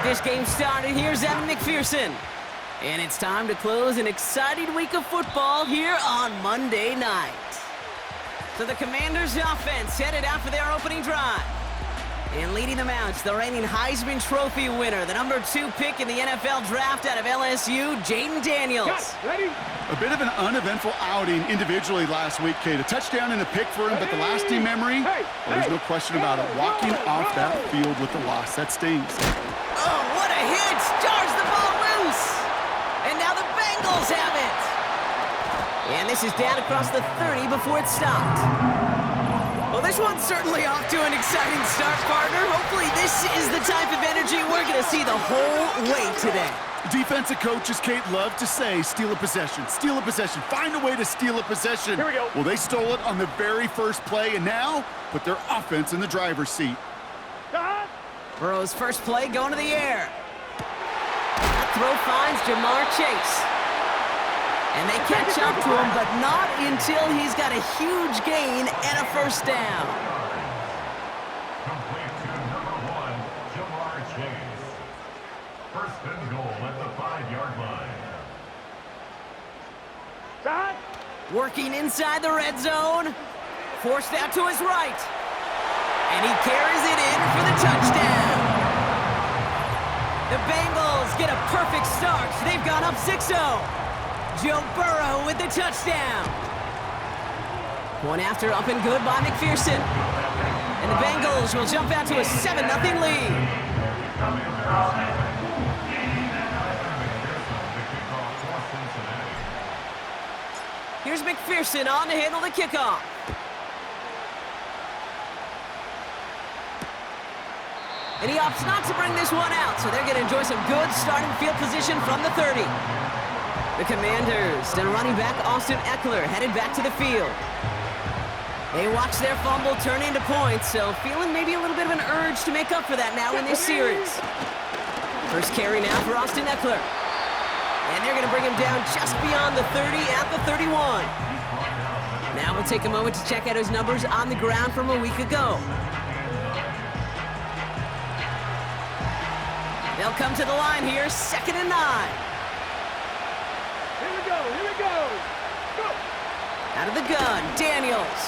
get this game started, here's Evan McPherson. And it's time to close an exciting week of football here on Monday night. So the Commanders' offense headed out for their opening drive. And leading them out, the reigning Heisman Trophy winner, the number 2 pick in the NFL draft out of LSU, Jaden Daniels. A bit of an uneventful outing individually last week, Kate. A touchdown and a pick for him, but the lasting memory, well, there's no question about it. Walking off that field with the loss, that stings. Oh, what a hit! Jars the ball loose! And now the Bengals have it! And this is down across the 30 before it stopped. Well, this one's certainly off to an exciting start, partner. Hopefully this is the type of energy we're going to see the whole way today. Defensive coaches, Kate, love to say, steal a possession, find a way to steal a possession. Here we go. Well, they stole it on the very first play, and now put their offense in the driver's seat. Burrow's first play going to the air. That throw finds Jamar Chase. And they catch up to him, but not until he's got a huge gain and a first down. Complete to number 1, Jamar Chase. First and goal at the 5-yard line. Working inside the red zone. Forced out to his right. And he carries it in for the touchdown. The Bengals get a perfect start. They've gone up 6-0. Joe Burrow with the touchdown. One after up and good by McPherson. And the Bengals will jump out to a 7-0 lead. Here's McPherson on to handle the kickoff. And he opts not to bring this one out, so they're going to enjoy some good starting field position from the 30. The Commanders and running back Austin Eckler headed back to the field. They watch their fumble turn into points, so feeling maybe a little bit of an urge to make up for that now in this series. First carry now for Austin Eckler. And they're going to bring him down just beyond the 30 at the 31. Now we'll take a moment to check out his numbers on the ground from a week ago. They'll come to the line here, 2nd and 9. Here we go. Go. Out of the gun, Daniels.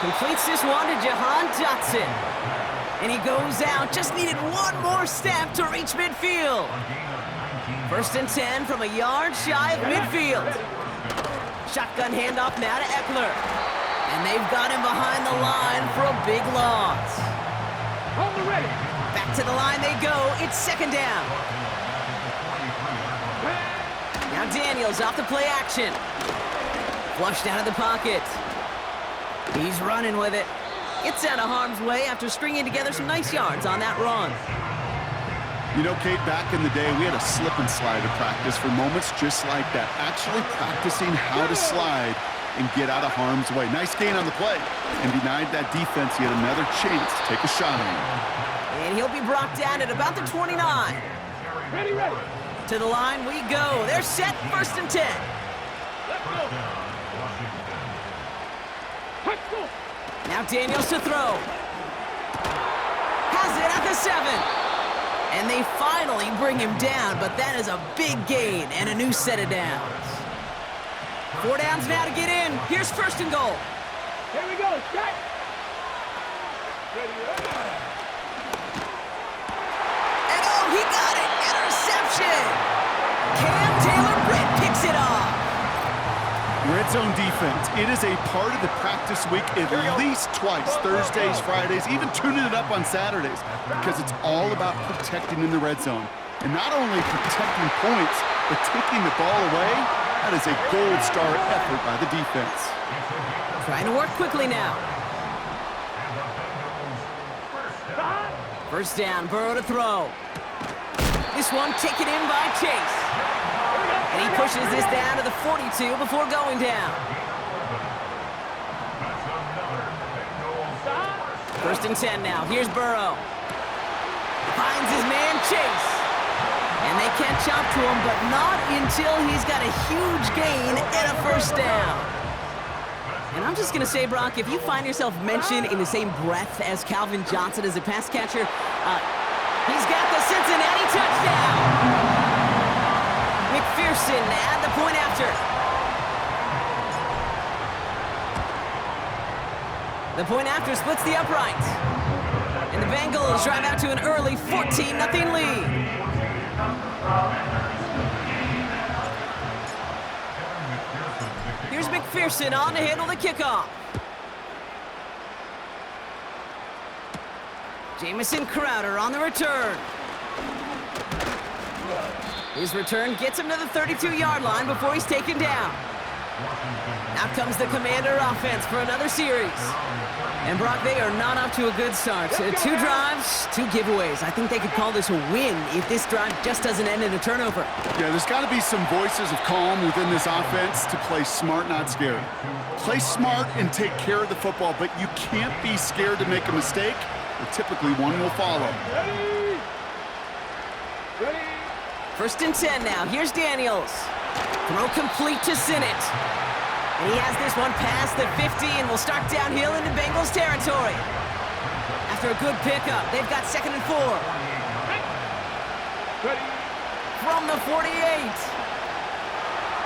Completes this one to Jahan Dotson. And he goes out, just needed one more step to reach midfield. 1st and 10 from a yard shy of midfield. Shotgun handoff now to Eckler. And they've got him behind the line for a big loss. Hold the ready. Back to the line they go, it's 2nd down. Now Daniels off the play action. Flushed out of the pocket. He's running with it. Gets out of harm's way after stringing together some nice yards on that run. You know, Kate, back in the day, we had a slip and slide to practice for moments just like that. Actually practicing how to slide and get out of harm's way. Nice gain on the play. And denied that defense yet another chance to take a shot on him. And he'll be brought down at about the 29. Ready. To the line we go. They're set, 1st and 10. Let's go. Now Daniels to throw. Has it at the 7. And they finally bring him down, but that is a big gain and a new set of downs. 4 downs now to get in. Here's 1st and goal. Here we go. Set. Ready. And oh, he got it. Interception. Cam Taylor-Britt picks it off. Red zone defense. It is a part of the practice week at least twice, Thursdays, Fridays, even tuning it up on Saturdays, because it's all about protecting in the red zone. And not only protecting points, but taking the ball away. That is a gold star effort by the defense. Trying to work quickly now. 1st down, Burrow to throw. This one taken in by Chase. And he pushes this down to the 42 before going down. 1st and 10 now. Here's Burrow. Finds his man Chase. And they catch up to him, but not until he's got a huge gain and a first down. And I'm just going to say, Brock, if you find yourself mentioned in the same breath as Calvin Johnson as a pass catcher, He's got the Cincinnati touchdown. McPherson at the point after. The point after splits the uprights. And the Bengals drive out to an early 14-0 lead. Here's McPherson on to handle the kickoff. Jamison Crowder on the return. His return gets him to the 32-yard line before he's taken down. Now comes the Commander offense for another series. And Brock, they are not off to a good start. 2 drives, 2 giveaways. I think they could call this a win if this drive just doesn't end in a turnover. Yeah, there's got to be some voices of calm within this offense to play smart, not scared. Play smart and take care of the football, but you can't be scared to make a mistake, or typically one will follow. Ready? Ready? 1st and 10 now. Here's Daniels. Throw complete to Sinnott. And he has this one past the 50 and will start downhill into Bengals territory. After a good pickup, they've got 2nd and 4. Ready? From the 48.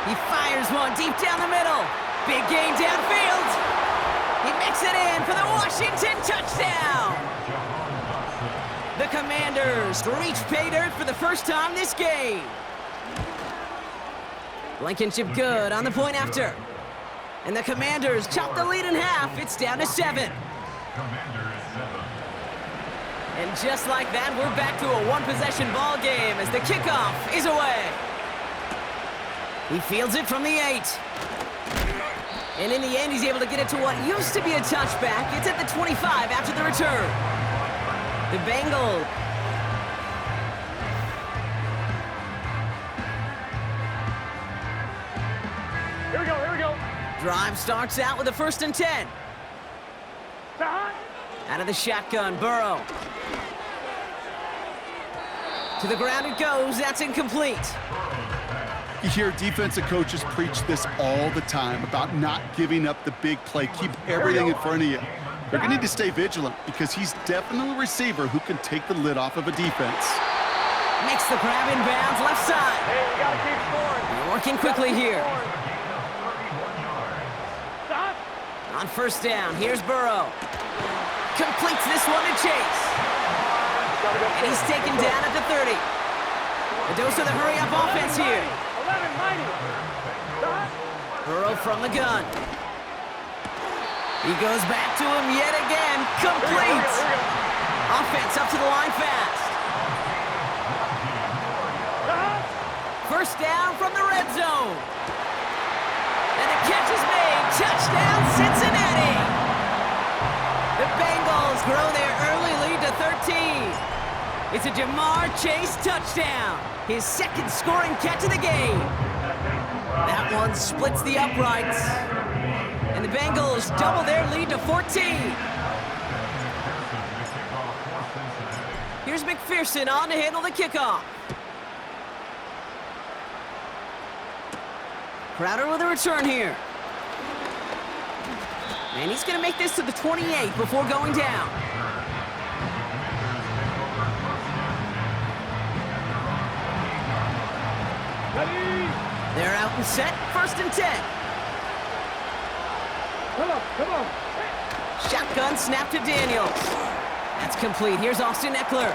He fires one deep down the middle. Big game downfield. He makes it in for the Washington touchdown. The Commanders reach pay dirt for the first time this game. Blankenship good on the point after. And the Commanders chop the lead in half. It's down to 7. And just like that, we're back to a one-possession ball game as the kickoff is away. He fields it from the 8. And in the end, he's able to get it to what used to be a touchback. It's at the 25 after the return. The Bengals. Here we go, here we go. Drive starts out with a 1st and 10. Out of the shotgun, Burrow. To the ground it goes. That's incomplete. You hear defensive coaches preach this all the time about not giving up the big play. Keep everything in front of you. They're going to need to stay vigilant because he's definitely a receiver who can take the lid off of a defense. Makes the grab in bounds, left side. Hey, we gotta keep scoring. They're working quickly here. Stop. On 1st down, here's Burrow. Completes this one to Chase. And he's taken down at the 30. A dose of the hurry-up offense here. 11, 90. Stop. Burrow from the gun. He goes back to him yet again. Complete. Offense up to the line fast. 1st down from the red zone. And the catch is made. Touchdown, Cincinnati. The Bengals grow their early lead to 13. It's a Jamar Chase touchdown. His 2nd scoring catch of the game. That one splits the uprights. And the Bengals double their lead to 14. Here's McPherson on to handle the kickoff. Crowder with a return here. And he's going to make this to the 28 before going down. Ready? They're out and set. 1st and 10. Come on, come on. Shotgun snap to Daniels. That's complete. Here's Austin Eckler.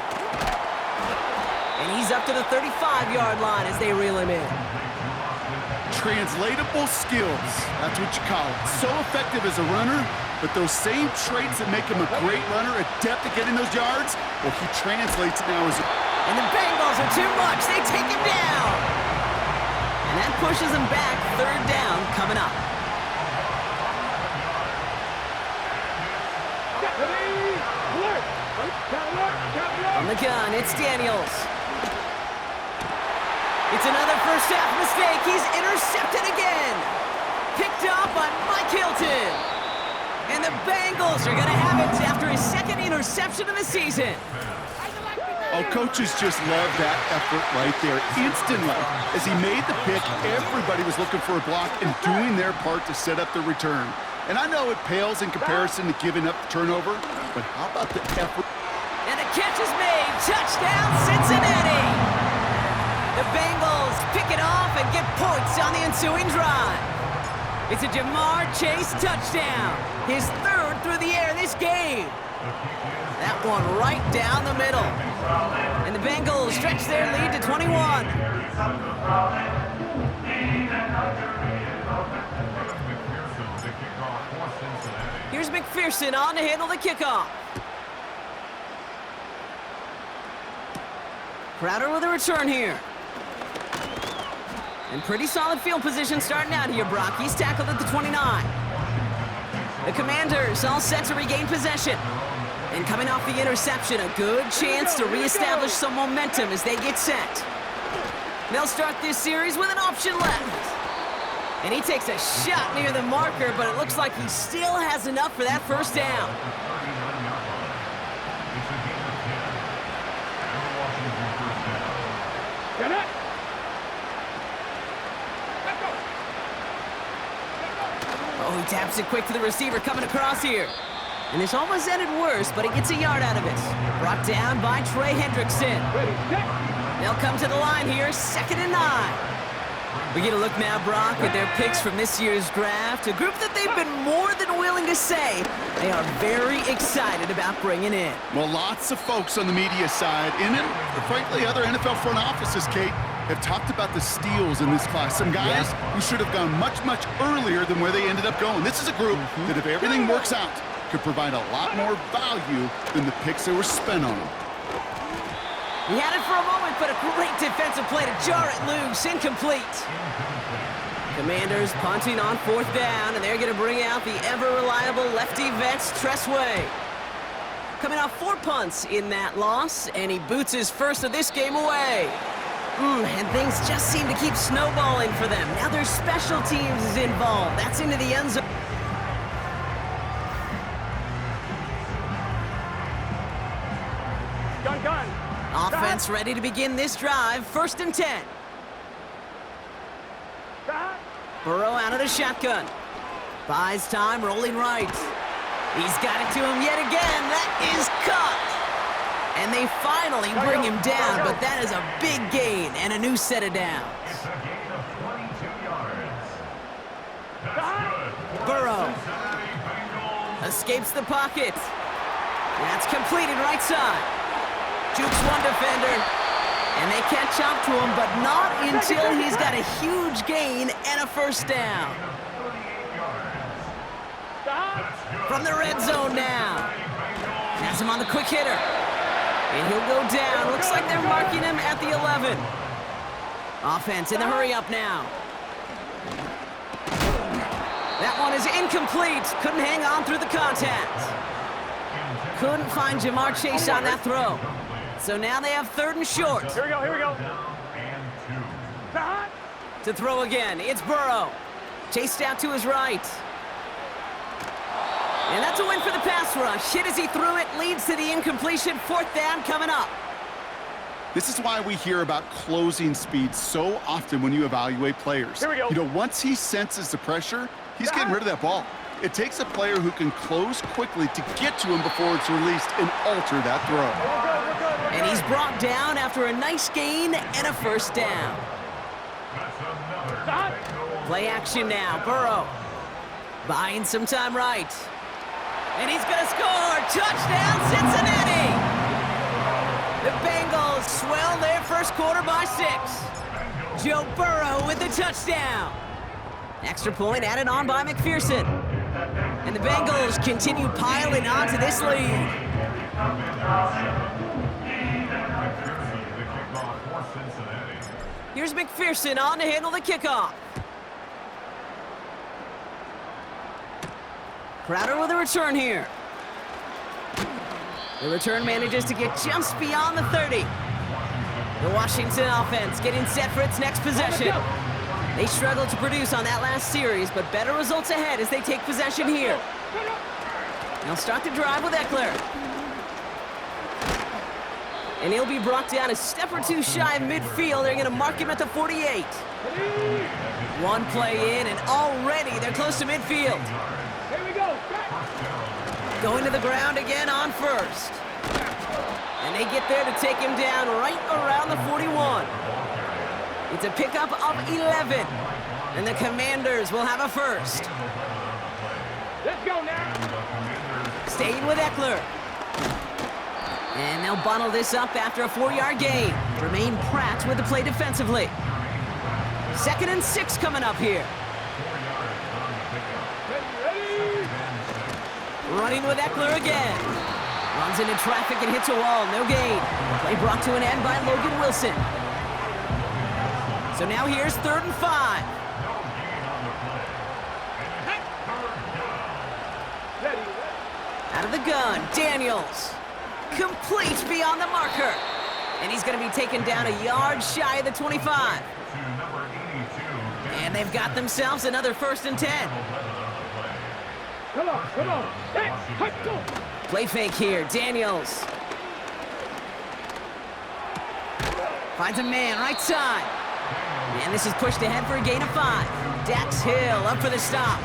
And he's up to the 35-yard line as they reel him in. Translatable skills, that's what you call it. So effective as a runner, but those same traits that make him a great runner, adept at getting those yards, well, he translates it now as a... And the Bengals are too much. They take him down. And that pushes him back. 3rd down coming up. Ready? Alert. From the gun, it's Daniels. It's another first half mistake. He's intercepted again. Picked up by Mike Hilton. And the Bengals are going to have it after his 2nd interception of the season. Oh, coaches just love that effort right there. Instantly, as he made the pick, everybody was looking for a block and doing their part to set up the return. And I know it pales in comparison to giving up the turnover, but how about the effort? And a catch is made. Touchdown, Cincinnati. The Bengals pick it off and get points on the ensuing drive. It's a Jamar Chase touchdown. His third through the air this game. That one right down the middle. And the Bengals stretch their lead to 21. Here's McPherson on to handle the kickoff. Crowder with a return here. And pretty solid field position starting out here, Brock. He's tackled at the 29. The Commanders all set to regain possession. And coming off the interception, a good chance to reestablish some momentum as they get set. They'll start this series with an option left. And he takes a shot near the marker, but it looks like he still has enough for that first down. Get it. Oh, he taps it quick to the receiver coming across here. And this almost ended worse, but he gets a yard out of it. Brought down by Trey Hendrickson. Ready, set. They'll come to the line here, 2nd and 9. We get a look now, Brock, at their picks from this year's draft, a group that they've been more than willing to say they are very excited about bringing in. Well, lots of folks on the media side, and frankly, other NFL front offices, Kate, have talked about the steals in this class. Some guys who should have gone much, much earlier than where they ended up going. This is a group that, if everything works out, could provide a lot more value than the picks that were spent on them. He had it for a moment, but a great defensive play to jar it loose. Incomplete. Commanders punting on 4th down, and they're going to bring out the ever-reliable lefty vets, Tressway. Coming off 4 punts in that loss, and he boots his first of this game away. And things just seem to keep snowballing for them. Now their special teams is involved. That's into the end zone. Gun. Offense ready to begin this drive. 1st and 10. Burrow out of the shotgun. Buys time, rolling right. He's got it to him yet again. That is caught. And they finally bring him down, but that is a big gain and a new set of downs. It's a gain of 22 yards. That's good. Burrow Cincinnati Bengals. escapes the pocket. That's completed right side. Jukes one defender. And they catch up to him, but not until he's got a huge gain and a first down. From the red zone now. Has him on the quick hitter. And he'll go down. Looks like they're marking him at the 11. Offense in the hurry up now. That one is incomplete. Couldn't hang on through the contact. Couldn't find Jamar Chase on that throw. So now they have 3rd and short. Here we go. To throw again, it's Burrow. Chased out to his right. And that's a win for the pass rush. Hit as he threw it, leads to the incompletion. 4th down coming up. This is why we hear about closing speed so often when you evaluate players. Here we go. You know, once he senses the pressure, he's getting rid of that ball. It takes a player who can close quickly to get to him before it's released and alter that throw. And he's brought down after a nice gain and a first down. Play action now. Burrow buying some time right. And he's going to score. Touchdown, Cincinnati! The Bengals swell their first quarter by 6. Joe Burrow with the touchdown. Extra point added on by McPherson. And the Bengals continue piling onto this lead. Here's McPherson on to handle the kickoff. Crowder with a return here. The return manages to get just beyond the 30. The Washington offense getting set for its next possession. They struggled to produce on that last series, but better results ahead as they take possession here. They'll start the drive with Eckler. And he'll be brought down a step or two shy of midfield. They're going to mark him at the 48. One play in, and already they're close to midfield. Here we go. Going to the ground again on 1st. And they get there to take him down right around the 41. It's a pickup of 11. And the Commanders will have a first. Let's go now. Staying with Eckler. And they'll bottle this up after a 4-yard gain. Jermaine Pratt with the play defensively. 2nd and 6 coming up here. Running with Eckler again. Runs into traffic and hits a wall. No gain. Play brought to an end by Logan Wilson. So now here's 3rd and 5. Out of the gun, Daniels. Complete beyond the marker. And he's going to be taken down a yard shy of the 25. And they've got themselves another 1st and 10. Come on. Hey, go. Play fake here, Daniels. Finds a man, right side. And this is pushed ahead for a gain of 5. Dax Hill up for the stop.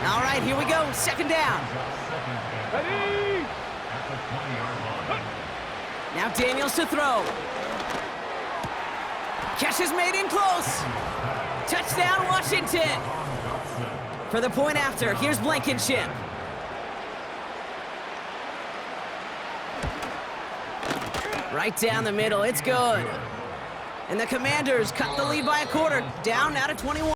All right, here we go, 2nd down. Ready. Now Daniels to throw. Catch is made in close. Touchdown, Washington. For the point after, here's Blankenship. Right down the middle, it's good. And the Commanders cut the lead by a quarter, down now to 21.